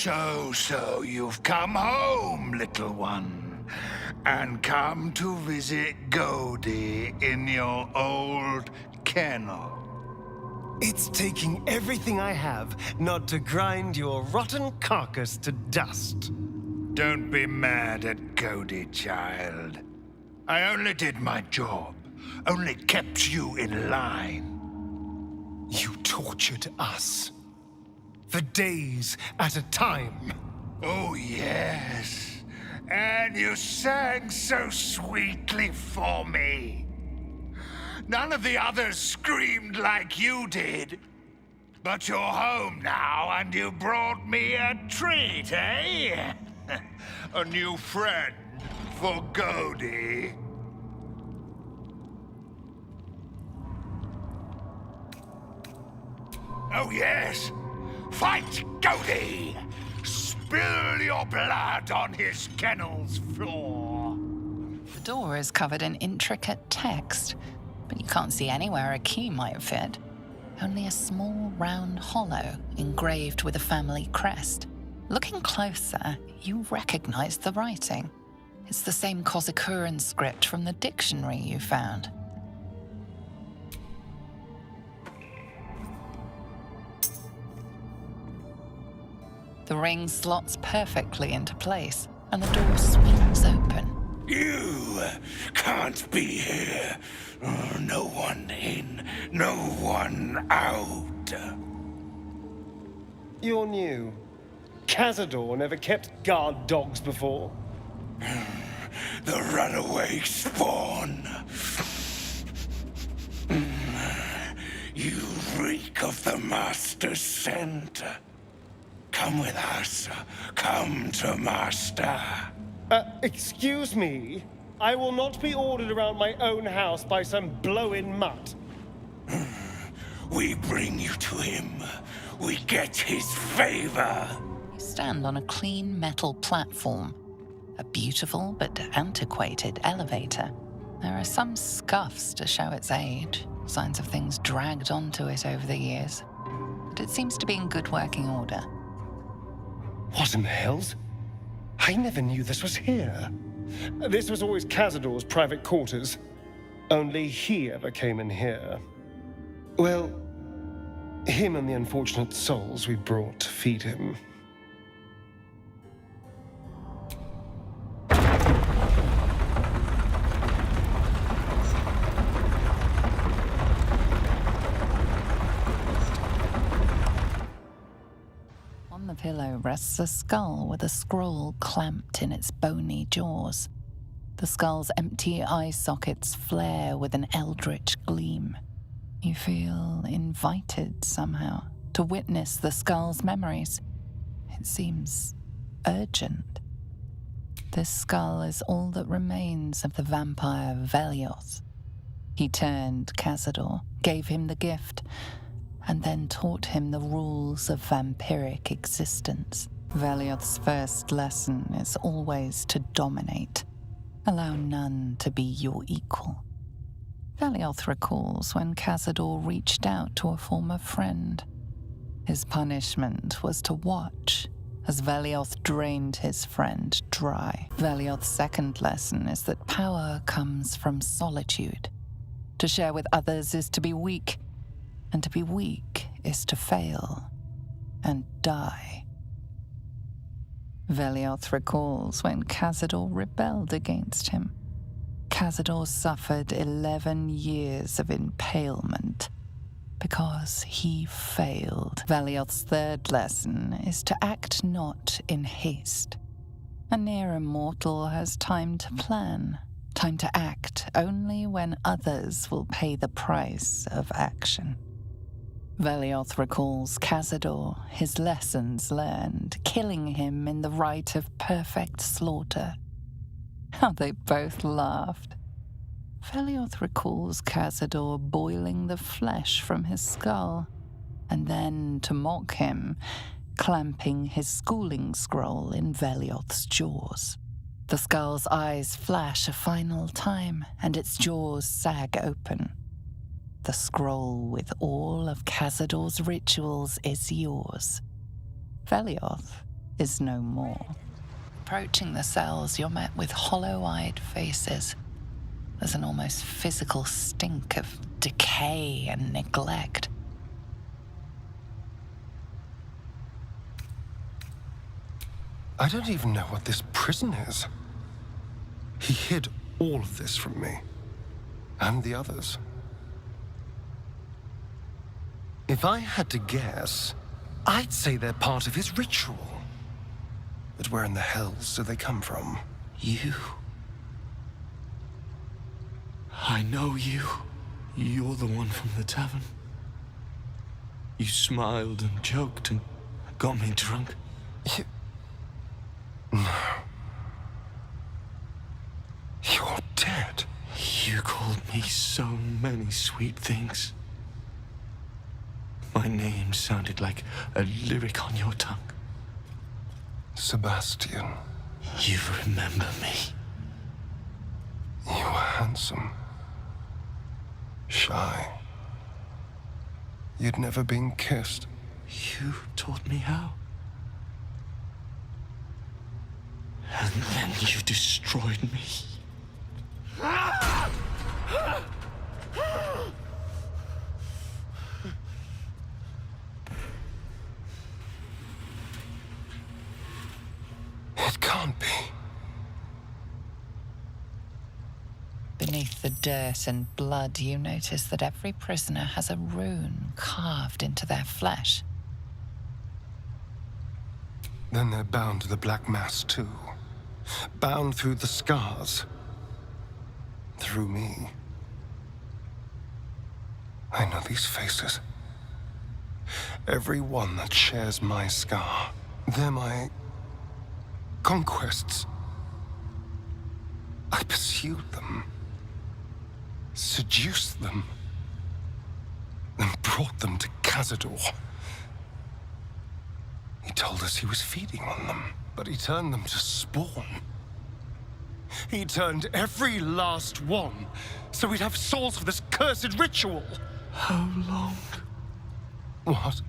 So you've come home, little one, and come to visit Godey in your old kennel. It's taking everything I have not to grind your rotten carcass to dust. Don't be mad at Godey, child. I only did my job, only kept you in line. You tortured us. For days at a time. Oh, yes. And you sang so sweetly for me. None of the others screamed like you did. But you're home now, and you brought me a treat, eh? A new friend for Godey. Oh, yes. Fight Godey! Spill your blood on his kennel's floor. The door is covered in intricate text, but you can't see anywhere a key might fit. Only a small round hollow engraved with a family crest. Looking closer, you recognize the writing. It's the same Kozakuran script from the dictionary you found. The ring slots perfectly into place, and the door swings open. You can't be here. No one in, no one out. You're new. Cazador never kept guard dogs before. The runaway spawn. You reek of the Master's scent. Come with us. Come to Master. Excuse me? I will not be ordered around my own house by some blow-in mutt. We bring you to him. We get his favor. You stand on a clean metal platform. A beautiful but antiquated elevator. There are some scuffs to show its age, signs of things dragged onto it over the years. But it seems to be in good working order. What in the hells? I never knew this was here. This was always Cazador's private quarters. Only he ever came in here. Well, him and the unfortunate souls we brought to feed him. On the pillow rests a skull with a scroll clamped in its bony jaws. The skull's empty eye sockets flare with an eldritch gleam. You feel invited somehow to witness the skull's memories. It seems urgent. This skull is all that remains of the vampire Vellioth. He turned Cazador, gave him the gift, and then taught him the rules of vampiric existence. Vellioth's first lesson is always to dominate. Allow none to be your equal. Vellioth recalls when Cazador reached out to a former friend. His punishment was to watch as Vellioth drained his friend dry. Vellioth's second lesson is that power comes from solitude. To share with others is to be weak, and to be weak is to fail and die. Vellioth recalls when Cazador rebelled against him. Cazador suffered 11 years of impalement because he failed. Vellioth's third lesson is to act not in haste. A near immortal has time to plan, time to act only when others will pay the price of action. Vellioth recalls Cazador, his lessons learned, killing him in the rite of perfect slaughter. How they both laughed. Vellioth recalls Cazador boiling the flesh from his skull, and then, to mock him, clamping his schooling scroll in Vellioth's jaws. The skull's eyes flash a final time, and its jaws sag open. The scroll with all of Cazador's rituals is yours. Vellioth is no more. Approaching the cells, you're met with hollow-eyed faces. There's an almost physical stink of decay and neglect. I don't even know what this prison is. He hid all of this from me. And the others. If I had to guess, I'd say they're part of his ritual. But where in the hells do they come from? You. I know you. You're the one from the tavern. You smiled and joked and got me drunk. No. You're dead. You called me so many sweet things. My name sounded like a lyric on your tongue. Sebastian. You remember me. You were handsome. Shy. You'd never been kissed. You taught me how. And then you destroyed me. It can't be. Beneath the dirt and blood, you notice that every prisoner has a rune carved into their flesh. Then they're bound to the Black Mass, too. Bound through the scars. Through me. I know these faces. Every one that shares my scar. They're my conquests. I pursued them. Seduced them. Then brought them to Cazador. He told us he was feeding on them, but he turned them to spawn. He turned every last one, so we'd have souls for this cursed ritual. How long? What?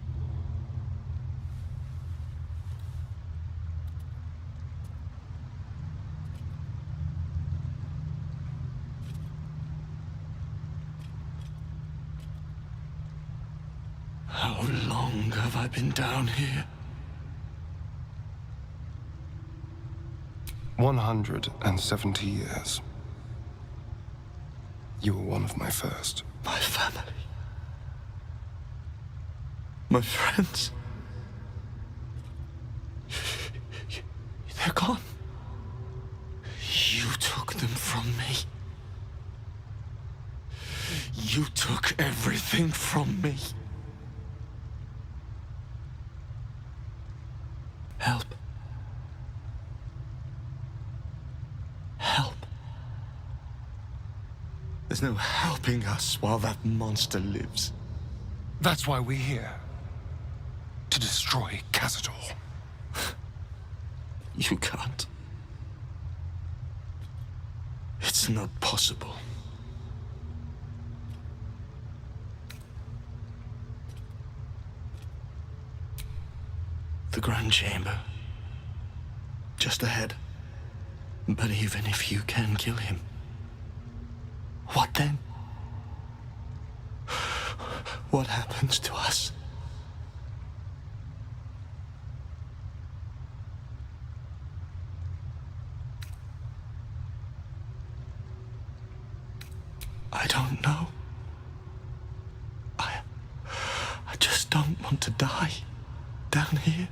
How long have I been down here? 170 years. You were one of my first. My family. My friends. They're gone. You took them from me. You took everything from me. Help. Help. There's no helping us while that monster lives. That's why we're here. To destroy Cazador. You can't. It's not possible. The Grand Chamber. Just ahead. But even if you can kill him, what then? What happens to us? I don't know. I just don't want to die down here.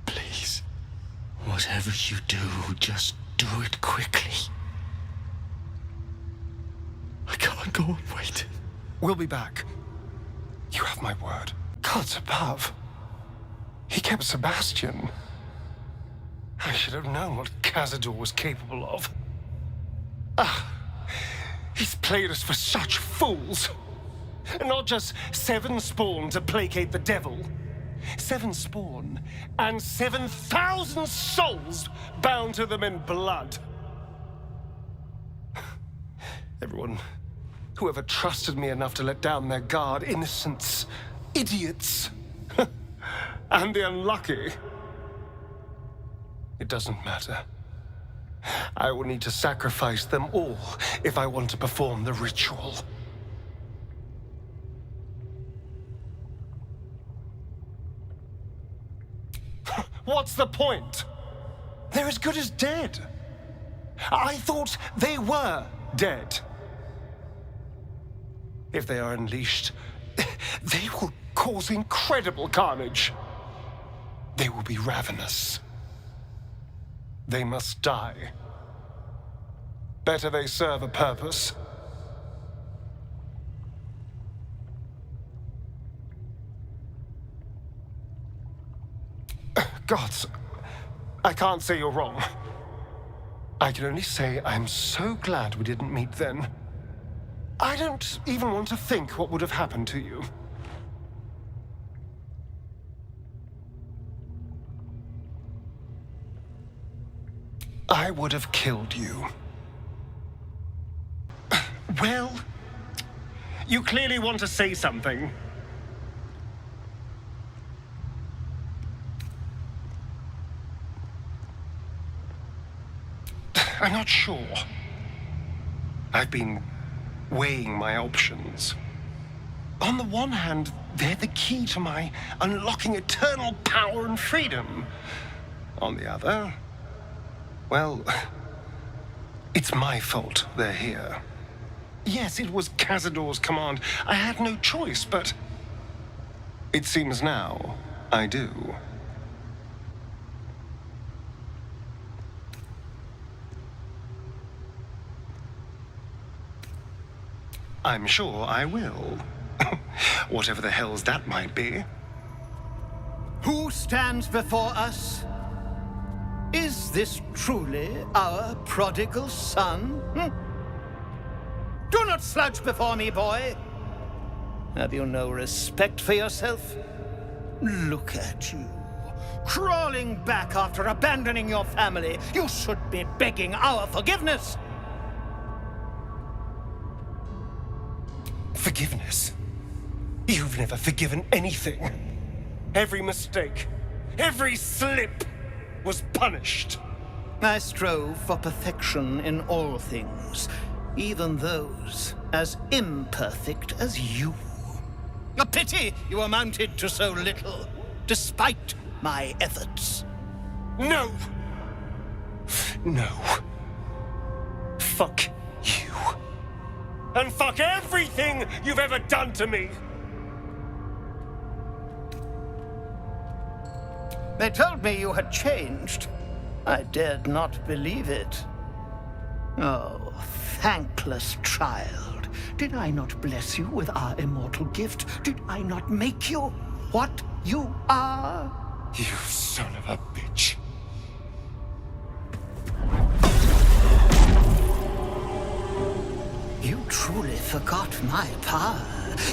Please, whatever you do, just do it quickly. I can't go on waiting. We'll be back. You have my word. Gods above. He kept Sebastian. I should have known what Cazador was capable of. He's played us for such fools. And not just 7 spawn to placate the devil. 7 spawn and 7,000 souls bound to them in blood. Everyone, whoever trusted me enough to let down their guard, innocents, idiots. and the unlucky. It doesn't matter. I will need to sacrifice them all if I want to perform the ritual. What's the point? They're as good as dead. I thought they were dead. If they are unleashed, they will cause incredible carnage. They will be ravenous. They must die. Better they serve a purpose. Gods, I can't say you're wrong. I can only say I'm so glad we didn't meet then. I don't even want to think what would have happened to you. I would have killed you. Well, you clearly want to say something. I'm not sure. I've been weighing my options. On the one hand, they're the key to my unlocking eternal power and freedom. On the other, well, it's my fault they're here. Yes, it was Cazador's command. I had no choice, but it seems now I do. I'm sure I will. Whatever the hell's that might be. Who stands before us? Is this truly our prodigal son? Do not slouch before me, boy. Have you no respect for yourself? Look at you, crawling back after abandoning your family. You should be begging our forgiveness. Forgiveness? You've never forgiven anything. Every mistake, every slip was punished. I strove for perfection in all things, even those as imperfect as you. A pity you amounted to so little, despite my efforts. No! No. Fuck you. And fuck everything you've ever done to me! They told me you had changed. I dared not believe it. Oh, thankless child. Did I not bless you with our immortal gift? Did I not make you what you are? You son of a bitch. You truly forgot my power.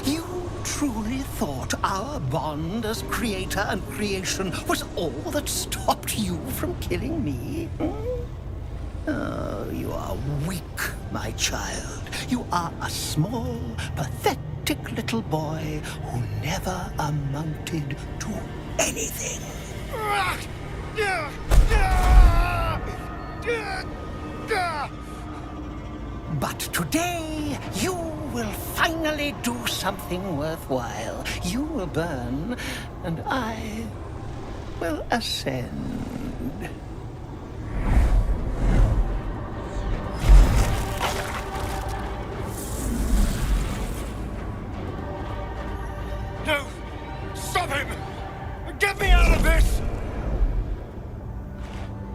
You truly thought our bond as creator and creation was all that stopped you from killing me? Oh, you are weak, my child. You are a small, pathetic little boy who never amounted to anything. But today, you will finally do something worthwhile. You will burn, and I will ascend. No! Stop him! Get me out of this!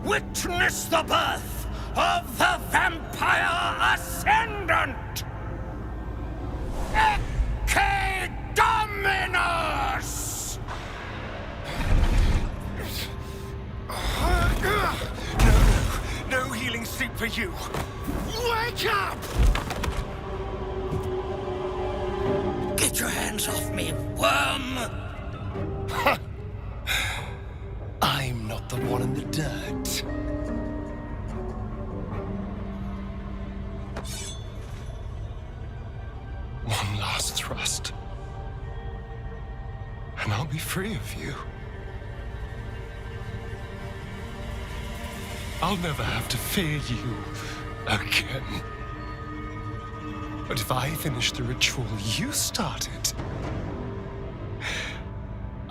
Witness the birth of the Vampire Ascendant! Ecce Dominus! No healing sleep for you. Wake up! Get your hands off me, worm! I'm not the one in the dirt. One last thrust, and I'll be free of you. I'll never have to fear you again. But if I finish the ritual you started,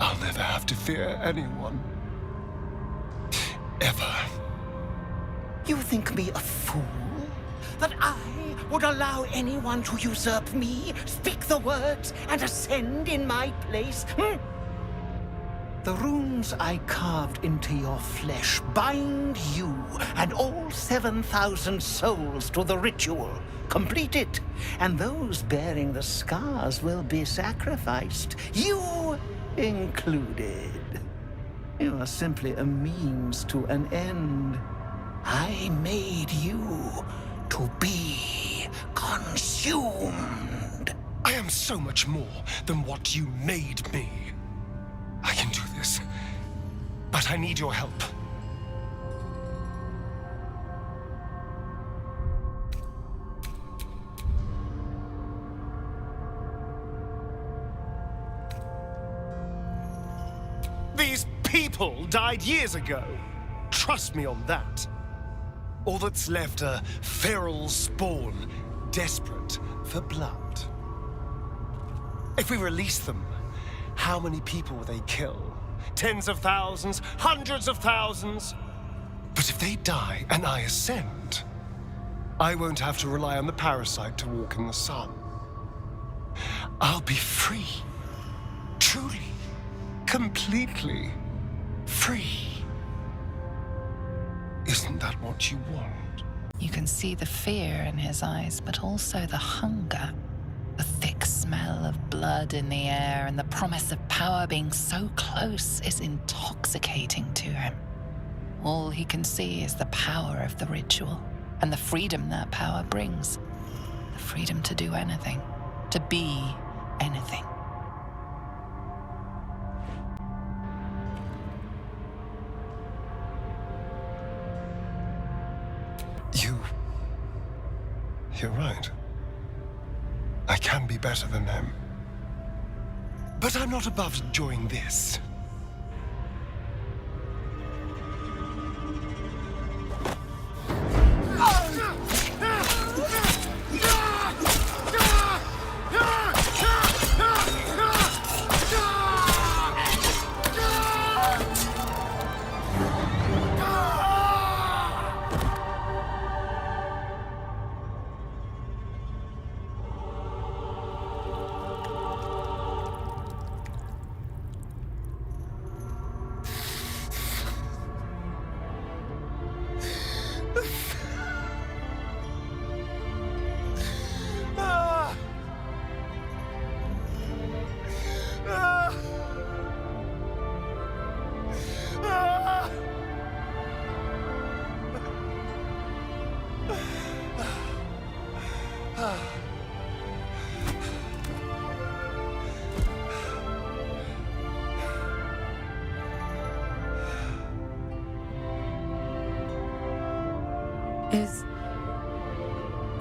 I'll never have to fear anyone. Ever. You think me a fool? That I would allow anyone to usurp me, speak the words, and ascend in my place? The runes I carved into your flesh bind you and all 7,000 souls to the ritual. Complete it, and those bearing the scars will be sacrificed, you included. You are simply a means to an end. I made you to be consumed. I am so much more than what you made me. I can do this, but I need your help. These people died years ago. Trust me on that. All that's left are feral spawn, desperate for blood. If we release them, how many people will they kill? Tens of thousands, hundreds of thousands? But if they die and I ascend, I won't have to rely on the parasite to walk in the sun. I'll be free. Truly. Completely free. Isn't that what you want? You can see the fear in his eyes, but also the hunger. The thick smell of blood in the air and the promise of power being so close is intoxicating to him. All he can see is the power of the ritual and the freedom that power brings. The freedom to do anything, to be anything. You're right. I can be better than them. But I'm not above enjoying this.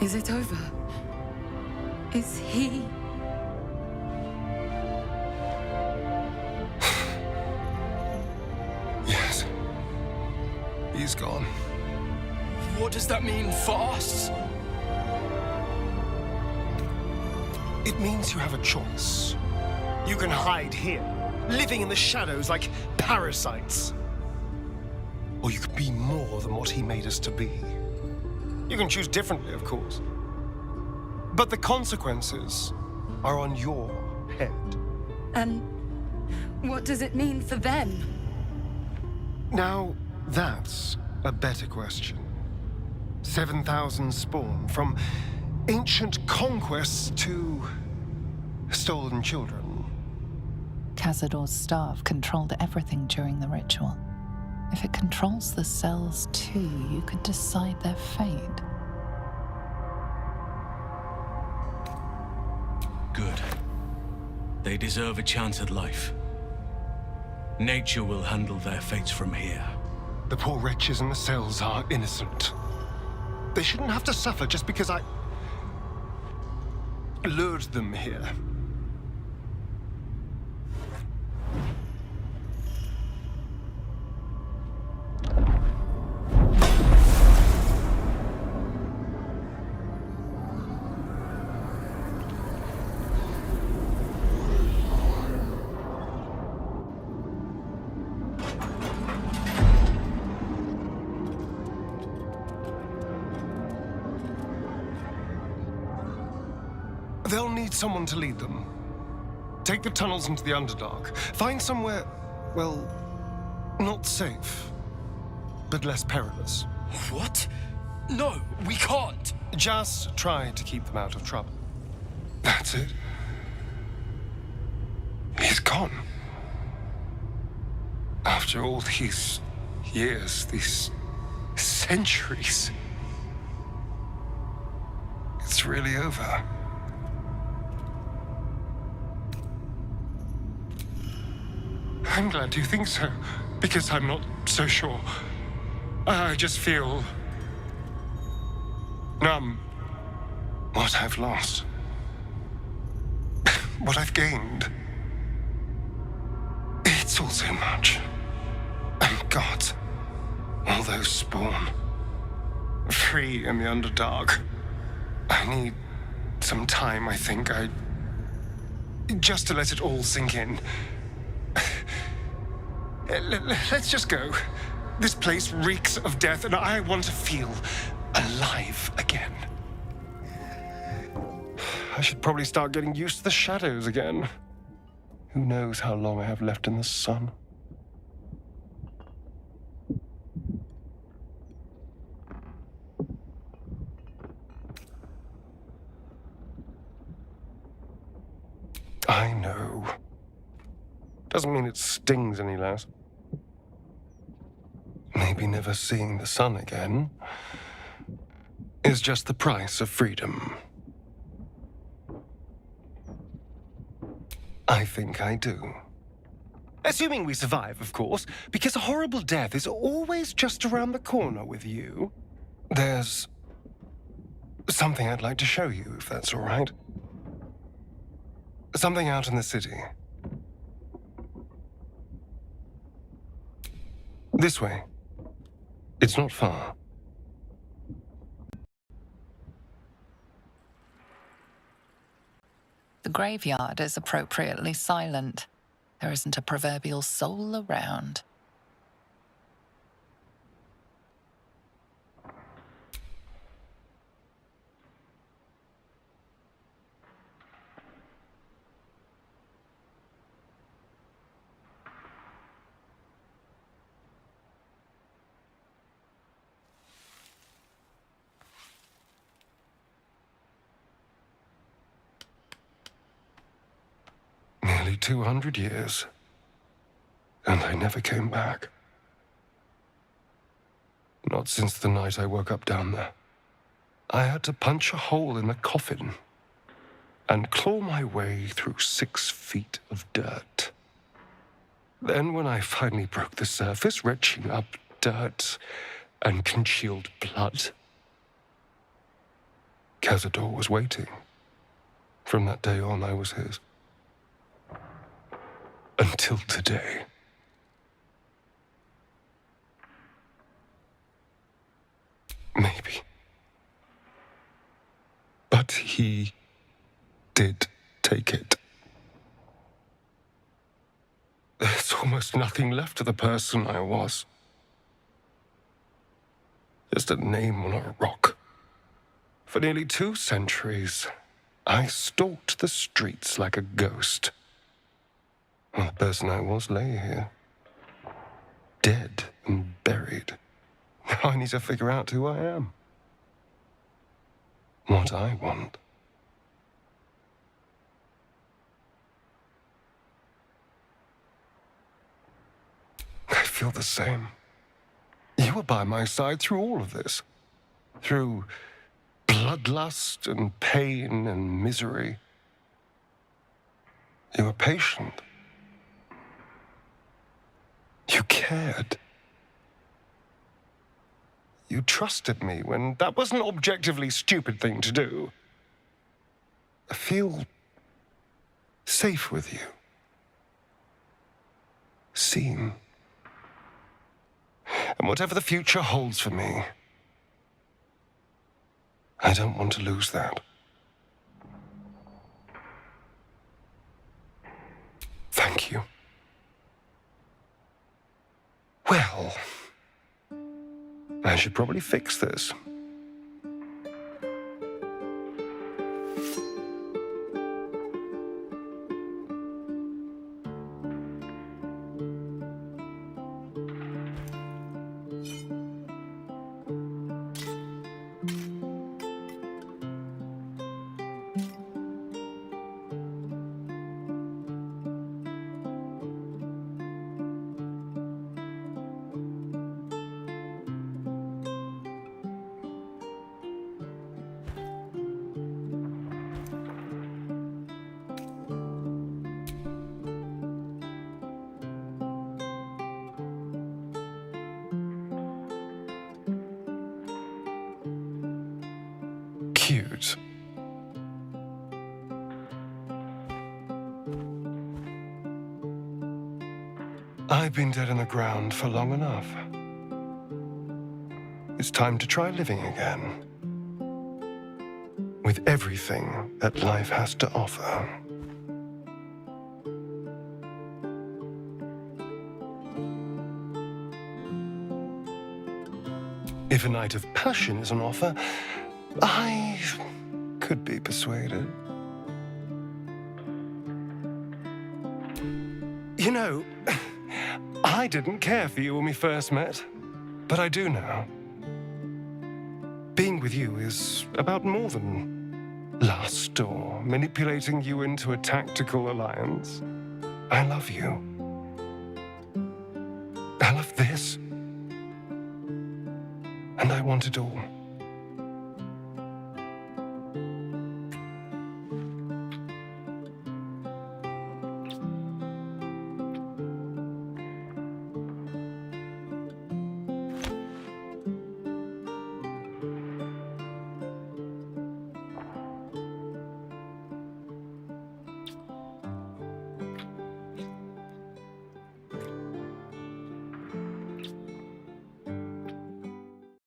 Is it over? Is he... Yes. He's gone. What does that mean for us? It means you have a choice. You can hide here, living in the shadows like parasites. Or you could be more than what he made us to be. You can choose differently, of course. But the consequences are on your head. And what does it mean for them? Now, that's a better question. 7,000 spawn, from ancient conquests to stolen children. Cazador's staff controlled everything during the ritual. If it controls the cells too, you could decide their fate. Good. They deserve a chance at life. Nature will handle their fates from here. The poor wretches in the cells are innocent. They shouldn't have to suffer just because I lured them here. They'll need someone to lead them. Take the tunnels into the Underdark. Find somewhere, well, not safe, but less perilous. What? No, we can't. Just try to keep them out of trouble. That's it. He's gone. After all these years, these centuries, it's really over. I'm glad you think so, because I'm not so sure. I just feel numb. What I've lost. What I've gained. It's all so much. And God, all those spawn. Free in the Underdark. I need some time, I think. Just to let it all sink in. Let's just go. This place reeks of death, and I want to feel alive again. I should probably start getting used to the shadows again. Who knows how long I have left in the sun? I know. Doesn't mean it stings any less. Maybe never seeing the sun again is just the price of freedom. I think I do. Assuming we survive, of course, because a horrible death is always just around the corner with you. There's something I'd like to show you, if that's all right. Something out in the city. This way. It's not far. The graveyard is appropriately silent. There isn't a proverbial soul around. Nearly 200 years. And I never came back. Not since the night I woke up down there. I had to punch a hole in the coffin and claw my way through 6 feet of dirt. Then when I finally broke the surface, retching up dirt and congealed blood, Cazador was waiting. From that day on, I was his. Until today. Maybe. But he did take it. There's almost nothing left of the person I was. Just a name on a rock. For nearly 2 centuries, I stalked the streets like a ghost. Well, the person I was lay here. Dead and buried. Now I need to figure out who I am. What I want. I feel the same. You were by my side through all of this. Through bloodlust and pain and misery. You were patient. You cared. You trusted me when that was an objectively stupid thing to do. I feel safe with you. Seen. And whatever the future holds for me, I don't want to lose that. Thank you. Well, I should probably fix this. cute. I've been dead in the ground for long enough. It's time to try living again. With everything that life has to offer. If a night of passion is on offer, I could be persuaded. You know, I didn't care for you when we first met, but I do now. Being with you is about more than lust or manipulating you into a tactical alliance. I love you. I love this. And I want it all.